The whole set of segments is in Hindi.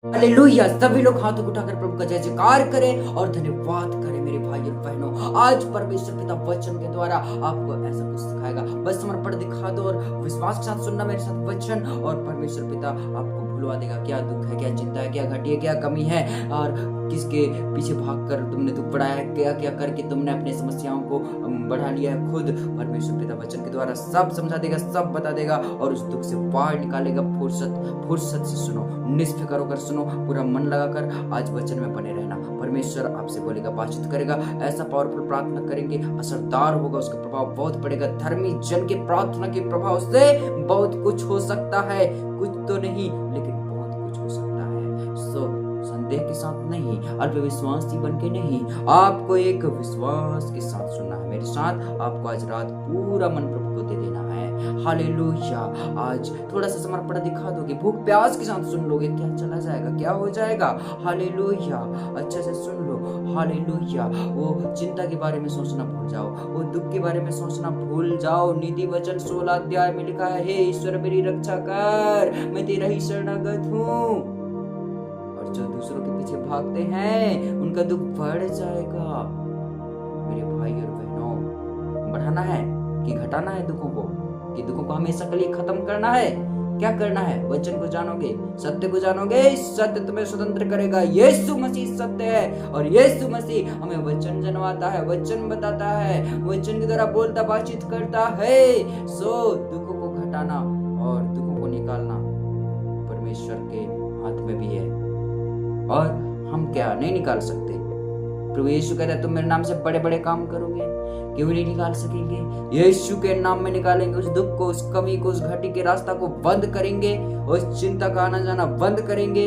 हालेलुया। सभी लोग हाथों को उठाकर प्रभु का जय जयकार करें और धन्यवाद करें मेरे भाई और बहनों। आज परमेश्वर पिता वचन के द्वारा आपको ऐसा कुछ सिखाएगा। बस समर्पण दिखा दो और विश्वास के साथ सुनना मेरे साथ वचन, और परमेश्वर पिता आपको भुलवा देगा क्या दुख है, क्या चिंता है, क्या घटी है, क्या कमी है, और किसके पीछे भागकर तुमने दुख बढ़ाया है, क्या क्या करके तुमने अपनी समस्याओं को बढ़ा लिया है। खुद परमेश्वर पिता वचन के द्वारा सब समझा देगा, सब बता देगा और उस दुख से बाहर निकालेगा। फुर्सत से सुनो, निष्फिक्र होकर सुनो, पूरा मन लगाकर आज वचन में बने रहना। परमेश्वर आपसे बोलेगा, बातचीत करेगा, ऐसा पावरफुल प्रार्थना करेंगे, असरदार होगा, उसका प्रभाव बहुत पड़ेगा। धर्मी जन के प्रार्थना के प्रभाव से बहुत कुछ हो सकता है, कुछ तो नहीं लेकिन बहुत कुछ हो सकता है। संदेह के साथ नहीं, अल्पविश्वासी बन के नहीं, आपको एक विश्वास के साथ सुनना है मेरे साथ। आपको आज रात पूरा मन प्रभु को दे देना है। हालेलुया। आज थोड़ा सा समर्पण दिखा दोगे, भूख प्यास के साथ सुन लोगे, क्या चला जाएगा, क्या हो जाएगा। हालेलुया। अच्छे से सुन लो। हालेलुया। वो चिंता के बारे में सोचना भूल जाओ, वो दुख के बारे में सोचना भूल जाओ। नीति वचन 16 अध्याय में लिखा है, हे ईश्वर मेरी रक्षा कर, मैं तेरा ही शरणागत हूँ। और जो दूसरों के पीछे भागते हैं उनका दुख बढ़ जाएगा। मेरे भाई और बहनों, बढ़ाना है कि घटाना है दुखों को, कि दुखों को हमेशा के लिए खत्म करना है। क्या करना है? वचन को जानोगे, सत्य को जानोगे, सत्य तुम्हें स्वतंत्र करेगा। यीशु मसीह सत्य है और यीशु मसीह हमें वचन जनवाता है, वचन बताता है, वचन की तरह बोलता बातचीत करता है। दुखों को घटाना और दुखों को निकालना परमेश्वर के हाथ में भी है, और हम क्या नहीं निकाल सकते। प्रभु यीशु कहता है, तुम मेरे नाम से बड़े बड़े काम करोगे, क्यों नहीं निकाल सकेंगे? यीशु के नाम में निकालेंगे उस दुख को, उस कमी को, उस घटी के रास्ता को बंद करेंगे, उस चिंता का आना जाना बंद करेंगे।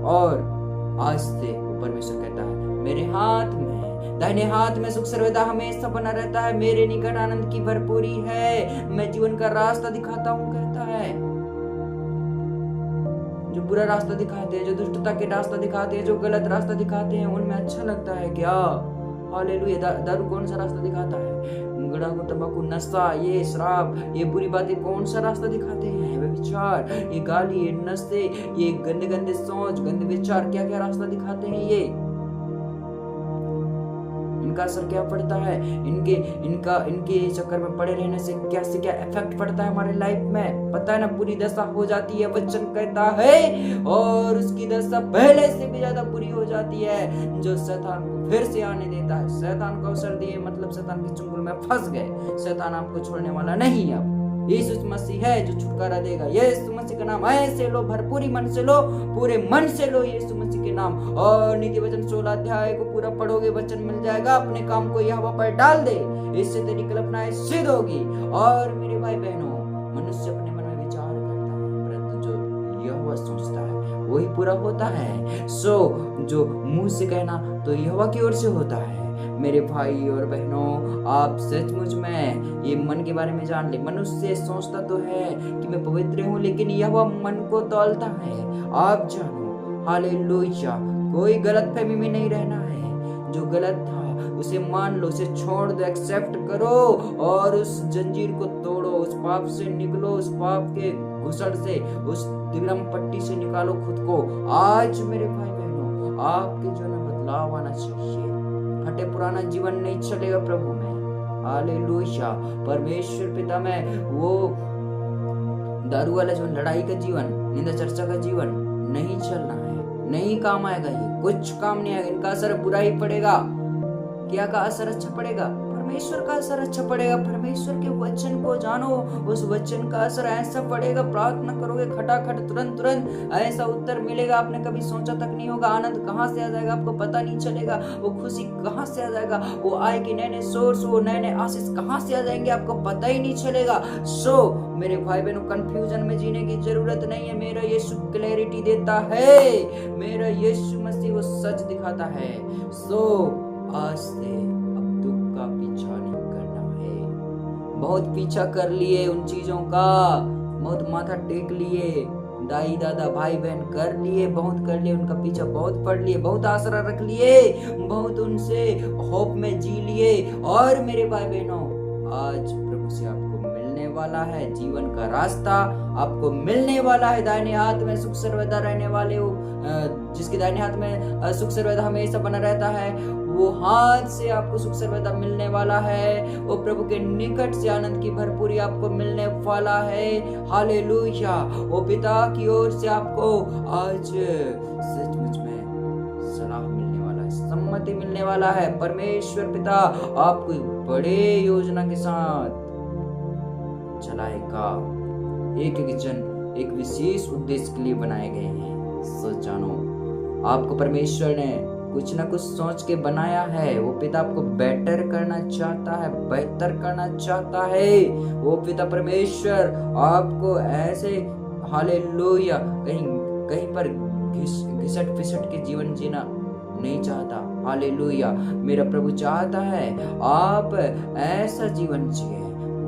और आज से परमेश्वर कहता है, मेरे हाथ में, दाहिने हाथ में सुख सर्वदा हमेशा बना रहता है, मेरे निकट आनंद की भरपूरी है, मैं जीवन का रास्ता दिखाता हूँ, कहता है। जो बुरा रास्ता दिखाते हैं, जो दुष्टता के रास्ता दिखाते हैं, जो गलत रास्ता दिखाते हैं, उनमें अच्छा लगता है क्या? हालेलुया। दारू कौन सा रास्ता दिखाता है? गुड़ाखू, तंबाकू, नशा, ये शराब, ये बुरी बातें कौन सा रास्ता दिखाते हैं? व्यभिचार, ये गाली, ये नशे, ये गंदे गंदे सोच, गंदे विचार, क्या क्या रास्ता दिखाते हैं ये? इनका असर क्या पड़ता है? इनके चक्कर में पड़े रहने से क्या इफेक्ट पड़ता है हमारे लाइफ में, पता है ना? बुरी दशा हो जाती है, वचन कहता है, और उसकी दशा पहले से भी ज्यादा बुरी हो जाती है। जो शैतान को फिर से आने देता है, शैतान को अवसर दिए मतलब शैतान के चुंगल में फंस गए। शैतान आपको छोड़ने वाला नहीं। अब यीशु मसीह है जो छुटकारा देगा। यीशु मसीह का नाम ऐसे लो, भरपूरी मन से लो, पूरे मन से लो यीशु मसीह के नाम। और नीति वचन 16 अध्याय को पूरा पढ़ोगे, वचन मिल जाएगा। अपने काम को यहोवा पर डाल दे, इससे तेरी कल्पनाएं सिद्ध होगी। और मेरे भाई बहनों, मनुष्य अपने मन में विचार करता है, परंतु जो यहोवा सोचता है वही पूरा होता है। जो मुंह से कहना तो यहोवा की ओर से होता है। मेरे भाई और बहनों, आप सचमुच में ये मन के बारे में जान ले। मनुष्य सोचता तो है कि मैं पवित्र हूँ, लेकिन यहोवा मन को तौलता है। आप जानो। हालेलुया। कोई गलतफहमी में नहीं रहना है। जो गलत था उसे मान लो, उसे छोड़ दो, एक्सेप्ट करो और उस जंजीर को तोड़ो, उस पाप से निकलो, उस पाप के घुसड़ से, उस दिलम पट्टी से निकालो खुद को। आज मेरे भाई बहनों, आपके जीवन में बदलाव आना चाहिए। हटे पुराना जीवन नहीं चलेगा प्रभु में। हालेलुया। परमेश्वर पिता में वो दारू वाला जीवन, लड़ाई का जीवन, निंदा चर्चा का जीवन नहीं चलना है। नहीं काम आएगा, ये कुछ काम नहीं आएगा। इनका असर बुरा ही पड़ेगा। क्या का असर अच्छा पड़ेगा? परमेश्वर का असर अच्छा पड़ेगा। परमेश्वर के वचन को जानो, उस वचन का असर ऐसा पड़ेगा। प्रार्थना करोगे खटाखट, तुरंत ऐसा उत्तर मिलेगा, आपने कभी सोचा तक नहीं होगा। आनंद कहाँ से आ जाएगा आपको पता नहीं चलेगा। वो खुशी कहाँ से आ जाएगा, वो आए कि नए नए सोर्स, वो नए नए आशीष कहाँ से आ जाएंगे आपको पता ही नहीं चलेगा। मेरे भाई बहनों, कंफ्यूजन में जीने की जरूरत नहीं है। मेरा यीशु क्लैरिटी देता है, मेरा यीशु मसीह वो सच दिखाता है। आज से अब दुख का पीछा नहीं करना है। बहुत पीछा कर लिए उन चीजों का, बहुत माथा टेक लिए, दाई दादा भाई बहन कर लिए, बहुत कर लिए, उनका पीछा बहुत पढ़ लिए, बहुत आसरा रख लिए, बहुत उनसे होप में जी लिए। और मेरे भाई बहनों, आज प्रभु से आपको मिलने वाला है, जीवन का रास्ता आपको मिलने वाला है। दाहिने हाथ में सुख सर्वदा रहने वाले हो, जिसके दाहिने हाथ में सुख सर्वदा हमेशा बना रहता है, वो हाथ से आपको सुख सर्वदा मिलने वाला है। वो प्रभु के निकट से आनंद की भरपूरी आपको मिलने वाला है। हालेलुया। वो पिता की ओर से आपको आज सचमुच में सलाह मिलने वाला है, सम्मति मिलने वाला है। परमेश्वर पिता आपको एक बड़े योजना के साथ चलाएगा। एक एक जन एक विशेष उद्देश्य के लिए बनाए गए हैं। सच जानो, आपको परमेश्वर ने कुछ ना कुछ सोच के बनाया है। वो पिता आपको बेटर करना चाहता है, बेहतर करना चाहता है। वो पिता परमेश्वर आपको ऐसे हालेलुया कहीं पर घिसट फिसट के जीवन जीना नहीं चाहता। हालेलुया। मेरा प्रभु चाहता है आप ऐसा जीवन जिए,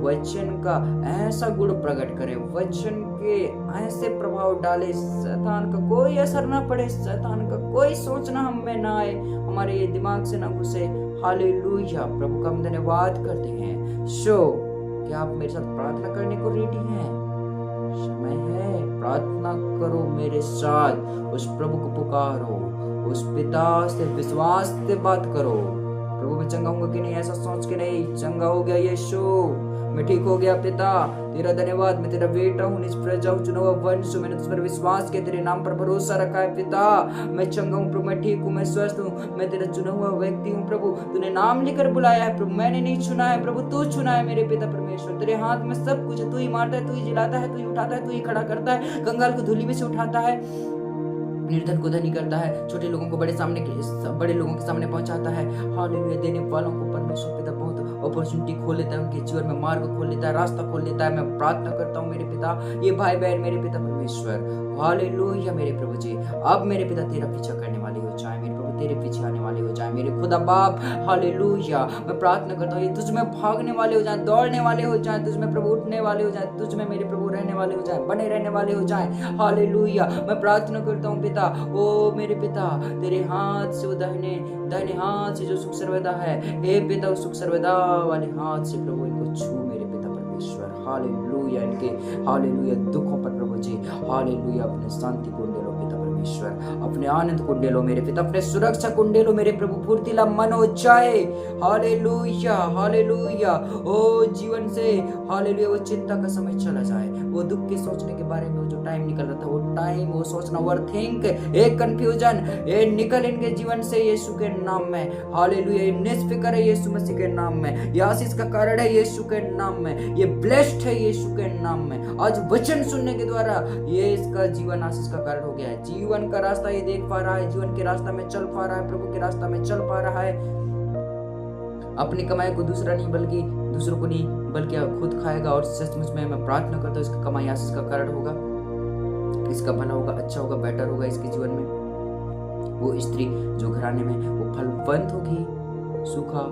वचन का ऐसा गुण प्रकट करे, वचन के ऐसे प्रभाव डाले, शैतान का कोई असर ना पड़े, शैतान का कोई सोचना हम में ना आए, हमारे ये दिमाग से ना घुसे। हालेलुया। प्रभु का हम धन्यवाद करते हैं। क्या आप मेरे साथ प्रार्थना करने को रेडी हैं? समय है, प्रार्थना करो मेरे साथ। उस प्रभु को पुकारो, उस पिता से विश्वास से बात करो। प्रभु मैं चंगा होऊंगा कि नहीं, ऐसा सोच के नहीं, चंगा हो गया यीशु, मैं ठीक हो गया पिता, तेरा धन्यवाद, मैं तेरा बेटा हूँ, निष्प्रजा हूँ, चुना हुआ वंश हूँ, मैंने तुझ पर विश्वास किया, तेरे नाम पर भरोसा रखा है पिता, मैं चंगा हूँ प्रभु, मैं ठीक हूँ, मैं स्वस्थ हूँ, मैं तेरा चुना हुआ व्यक्ति हूँ प्रभु, तूने नाम लेकर बुलाया है प्रभु, मैंने नहीं चुना है प्रभु, तू चुना है मेरे पिता परमेश्वर, तेरे हाथ में सब कुछ है, तू ही मारता है, तू ही जिलाता है, तू ही उठाता है, तू ही खड़ा करता है, कंगाल को धूली में से उठाता है, निर्धन को धनी करता है, छोटे लोगों को बड़े लोगों के सामने पहुंचाता है। हालेलुया। देने वालों को परमेश्वर पिता बहुत अपॉर्चुनिटी खोल लेता है, उनके जीवन में मार्ग खोल लेता है, रास्ता खोल लेता है। मैं प्रार्थना करता हूँ मेरे पिता, ये भाई बहन मेरे पिता परमेश्वर, हालेलुया मेरे प्रभु जी, अब मेरे पिता तेरा पीछा करने वाले हो जाए, मेरे प्रभु तेरे पीछे आने वाले हो जाए, मेरे खुदा बाप, हालेलुया। मैं प्रार्थना करता हूँ ये तुझ में भागने वाले हो जाए, दौड़ने वाले हो जाए, तुझ में प्रभु उठने वाले हो जाए, तुझ में मेरे प्रभु रहने वाले हो जाए, बने रहने वाले हो जाए। हालेलुया। मैं प्रार्थना करता हूँ पिता, ओ मेरे पिता, तेरे हाथ से दाहिने हाथ से जो सुख सर्वदा है, हे पिता उस सुख सर्वदा वाले हाथ से प्रभु इनको छू मेरे पिता परमेश्वर। हालेलुया। इनके हालेलुया दुखों पर प्रभु जी, हालेलुया अपने शांति को ले लो पिता परमेश्वर, अपने आनंद को ले लो मेरे पिता, अपने सुरक्षा को ले लो मेरे प्रभु, फुर्तीला मन हो जाए। Hallelujah hallelujah. ओ जीवन से हालेलुया वो चिंता का समय चला जाए, वो दुख के सोचने के बारे में जो टाइम निकल रहा था, वो टाइम, वो सोचना, ओवरथिंक, एक कंफ्यूजन, ये निकल इनके जीवन से यीशु के नाम में। हालेलुया। ये निष्फिक्र है यीशु मसीह के नाम में, ये आशीष का कारण है यीशु के नाम में, ये ब्लेस्ड है यीशु के नाम में। आज वचन सुनने के द्वारा ये इसका जीवन आशीष का कारण हो गया है, जीवन का रास्ता ये देख पा रहा है, जीवन के रास्ता में चल पा रहा है, प्रभु के रास्ता में चल पा रहा है। अपनी कमाई को दूसरों को नहीं बल्कि खुद खाएगा, और सचमुच में मैं प्रार्थना करता हूँ इसका कमाई आशीष का कारण होगा, इसका भला होगा, अच्छा होगा, बेटर होगा इसके जीवन में। वो स्त्री जो घराने में वो फलवंत होगी, सूखा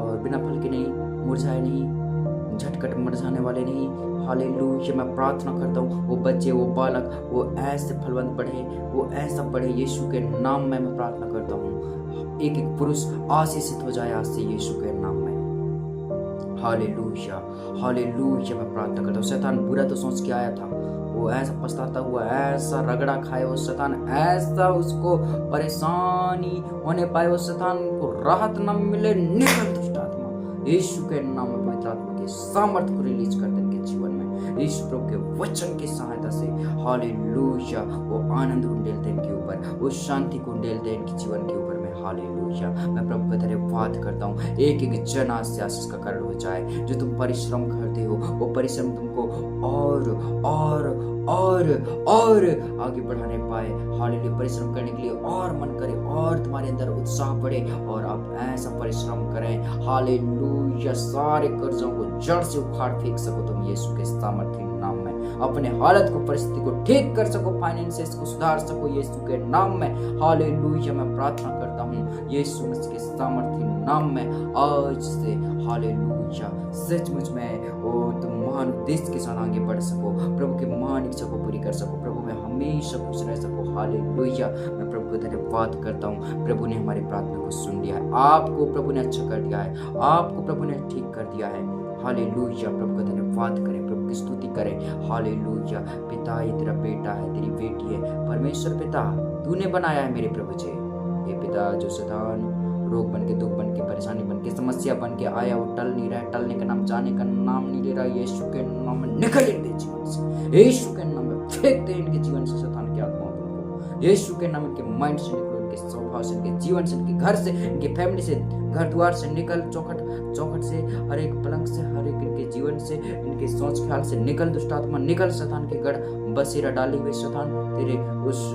और बिना फल के नहीं, मुरझाए नहीं, झटकट मुरझाने वाले नहीं। हालेलुया। मैं प्रार्थना करता हूँ वो बच्चे, वो बालक, वो ऐसे फलवंत बढ़े, वो ऐसा बढ़े यीशु के नाम में। मैं प्रार्थना करता हूँ एक एक पुरुष आशीषित हो जाए आज से यीशु के नाम में। Hallelujah hallelujah. मैं प्रार्थना करता हूँ, शैतान बुरा तो सोच के आया था, वो ऐसा पछताता हुआ, ऐसा रगड़ा खाए वो शैतान, ऐसा उसको परेशानी होने पाए, वो शैतान को राहत न मिले, निकल दुष्ट आत्मा यीशु के नाम में। पवित्र आत्मा के सामर्थ्य को रिलीज कर दे इनके जीवन में, यीशु प्रभु के वचन की सहायता से। हालेलुया। वो आनंद उंडेल दे इनके ऊपर, वो शांति को उंडेल दे इनके जीवन के ऊपर में। हालेलुया। मैं प्रभु का धन्यवाद करता हूँ, एक एक जन आज से आशीष का कारण हो जाए। जो तुम परिश्रम करते हो वो परिश्रम तुमको और आगे बढ़ाने पाए। हालेलुया। परिश्रम करने के लिए और मन करे, और तुम्हारे अंदर उत्साह बढ़े, और आप ऐसा परिश्रम करें। हालेलुया। सारे कर्जों को जड़ से उखाड़ फेंक सको तुम यीशु के सामर्थ्य नाम में, अपने हालत को, परिस्थिति को ठीक कर सको, फाइनेंसेस को सुधार सको यीशु के नाम में। हालेलुया। मैं प्रार्थना करता हूँ यीशु मसीह के सामर्थ्य नाम में आज से। हालेलुया। सचमुच में वो तुम महान उद्देश्य के साथ आगे बढ़ सको, प्रभु के महान इच्छा को पूरी कर सको, प्रभु में हमेशा खुश रह सको। हालेलुया। मैं प्रभु को धन्यवाद करता हूँ, प्रभु ने हमारी प्रार्थना को सुन लिया है, आपको प्रभु ने अच्छा कर दिया है, आपको प्रभु ने ठीक कर दिया है। हालेलुया। प्रभु का धन्यवाद करें। प्रभु की स्तुति करें। हालेलुया। पिता ये तेरा बेटा है, तेरी बेटी है। परमेश्वर पिता तूने बनाया है मेरे प्रभु जी। ये पिता जो शैतान रोग बन के, दुख बन के, परेशानी बन के, समस्या बन के आया, वो टल नहीं रहा है, टलने का नाम, जाने का नाम नहीं ले रहा। यीशु के नाम में निकल इनके जीवन से, यीशु के नाम में फेंक दे इनके जीवन से शैतान की आत्माओं को। यीशु के नाम, इनके माइंड से निकलो, इनके स्वभाव से, इनके जीवन से, इनके घर से, इनके फैमिली से, घर द्वार से निकल, चौखट से, हर एक पलंग से, हर एक इनके जीवन से, इनके सोच ख्याल से निकल। दुष्ट आत्मा निकल, शैतान के गढ़ बसेरा डाले हुए शैतान तेरे उस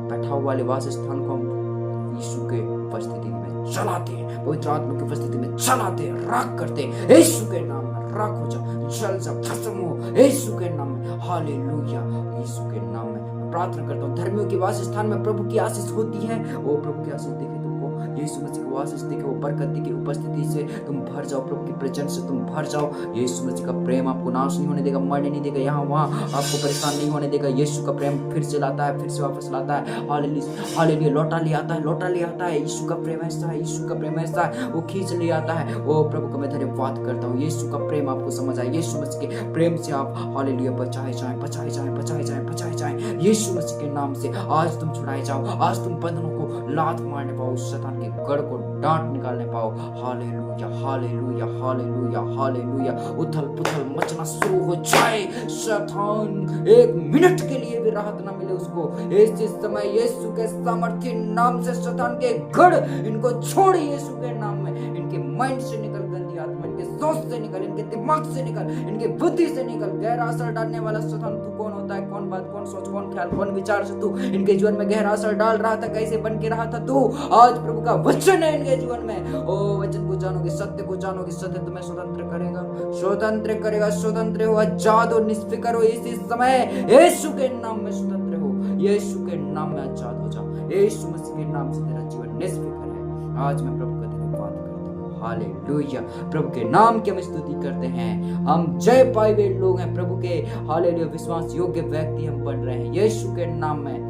बैठाव वाले वास स्थान को हम यीशु के उपस्थिति में चलाते हैं, पवित्र आत्मा की उपस्थिति में चलाते हैं, राख करते हैं। यीशु के नाम में राख हो जा, जल जा, भस्म हो यीशु के नाम में। हालेलुया। यीशु के नाम में प्रार्थना करता हूँ। धर्मियों के वास स्थान में प्रभु की आशीष होती है। वो प्रभु की आशीष देखे तुमको, यीशु मसीह को आशीष देखे, वो बरकत की उपस्थिति से तुम भर जाओ, प्रभु की प्रेजेंस से तुम भर जाओ। यीशु मसीह का प्रेम आपको नाश नहीं होने देगा, मरने नहीं देगा, यहाँ वहाँ आपको परेशान नहीं होने देगा। यीशु का प्रेम फिर से लाता है, फिर से वापस लाता है। हालेलुया। लौटा ले आता है, लौटा ले आता है। यीशु का प्रेम ऐसा है, यीशु का प्रेम ऐसा है, वो खींच ले आता है। वो प्रभु का मैं धन्यवाद करता हूँ। यीशु का प्रेम आपको समझ आए, यीशु मसीह के प्रेम से आप हालेलुया बचाए जाएं, बचाए जाएं, बचाए जाएं, बचाए जाएं। यीशु मसीह के नाम से आज तुम छुड़ाए जाओ, आज तुम बंधनों को लात मारने पाओ, शैतान के गढ़ को डांट निकालने पाओ। Hallelujah, hallelujah, hallelujah, hallelujah. उथल पुथल मचना शुरू हो जाए, शैतान एक मिनट के लिए भी राहत ना मिले उसको। इस समय यीशु के सामर्थ्य नाम से शैतान के गढ़ इनको छोड़, यीशु के नाम में इनके माइंड से निकल गंदी आत्मा, इनके सोच से निकल, इनके दिमाग से निकल, इनके बुद्धि से निकल। गहरा असर डालने वाला शैतान तू कौन होता है? कौन बात, कौन सोच, कौन ख्याल, कौन विचार से तू इनके जीवन में गहरा असर डाल रहा था? कैसे बन के रहा था तू? आज प्रभु का वचन है इनके जीवन में। ओ वचन को जानोगे, सत्य को जानोगे, सत्य तुम्हें स्वतंत्र करेगा, स्वतंत्र करेगा। स्वतंत्र हो, आजाद हो, निष्फिक्र हो। इसी समय यीशु के नाम में स्वतंत्र हो, यीशु के नाम में आजाद हो जाओ। यीशु मसीह के नाम से तेरा जीवन निष्फिक्र है। आज मैं प्रभु का धन्यवाद करता हूँ। हालेलुया। प्रभु के नाम की हम स्तुति करते हैं। हम जय पाए हुए लोग हैं प्रभु के। हालेलुया। विश्वास योग्य व्यक्ति हम बन रहे हैं यीशु के नाम में।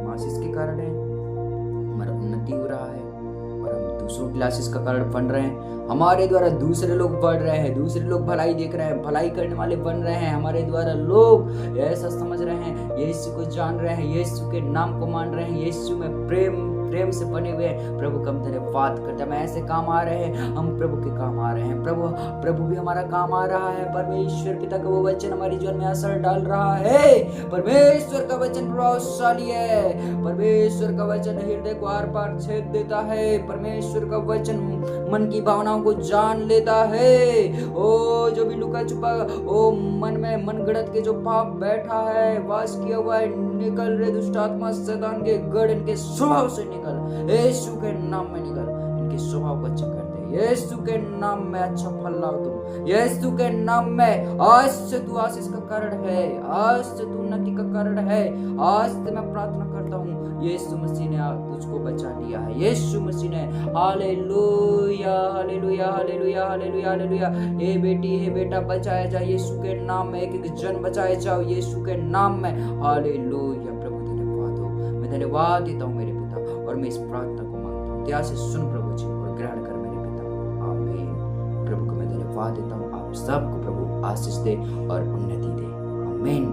आशीष के कारण है हमारा उन्नति हो रहा है और हम दूसरों की आशीष का कारण बन रहे हैं। हमारे द्वारा दूसरे लोग बढ़ रहे हैं, दूसरे लोग भलाई देख रहे हैं, भलाई करने वाले बन रहे हैं। हमारे द्वारा लोग ऐसा समझ रहे हैं, यीशु को जान रहे हैं, यीशु के नाम को मान रहे हैं, यीशु में प्रेम से बने हुए हैं। प्रभु का हम धन्यवाद करते हैं। ऐसे काम आ रहे हैं, हम प्रभु के काम आ रहे हैं। प्रभु भी हमारा काम आ रहा है। परमेश्वर पिता का वो वचन हमारे जीवन में असर डाल रहा है। परमेश्वर का वचन प्रभावशाली है। परमेश्वर का वचन हृदय को आर पार छेद देता है। परमेश्वर का वचन मन की भावनाओं को जान लेता है। ओ जो भी लुका छुपा ओ मन में मन गढ़ंत के जो पाप बैठा है, वास किया हुआ है, निकल रे दुष्ट आत्मा, शैतान के गढ़ इनके स्वभाव से निकल, यीशु के नाम में निकल। इनके स्वभाव को अच्छा करते हैं, यीशु के नाम में अच्छा फल लाओ तुम, यीशु के नाम में। आज से तू आशीष का कारण है, आज से तू उन्नति का कारण है। आज से मैं प्रार्थना करता हूँ, यीशु मसीह ने तुझको बचा लिया है, यीशु मसीह ने। Hallelujah, hallelujah, hallelujah, hallelujah, hallelujah. हे बेटी, हे बेटा, बचाया जाए यीशु के नाम में। एक एक जन बचाए जाओ यीशु के नाम में। हालेलुया। प्रभु धन्यवाद हो, मैं धन्यवाद देता हूँ मेरे पिता, और मैं इस प्रार्थना को मांगता हूँ। दया से सुन प्रभु जी और ग्रहण कर मेरे पिता। आमीन। प्रभु को मैं धन्यवाद देता हूँ। आप सबको प्रभु आशीष दे और उन्नति दे। आमीन।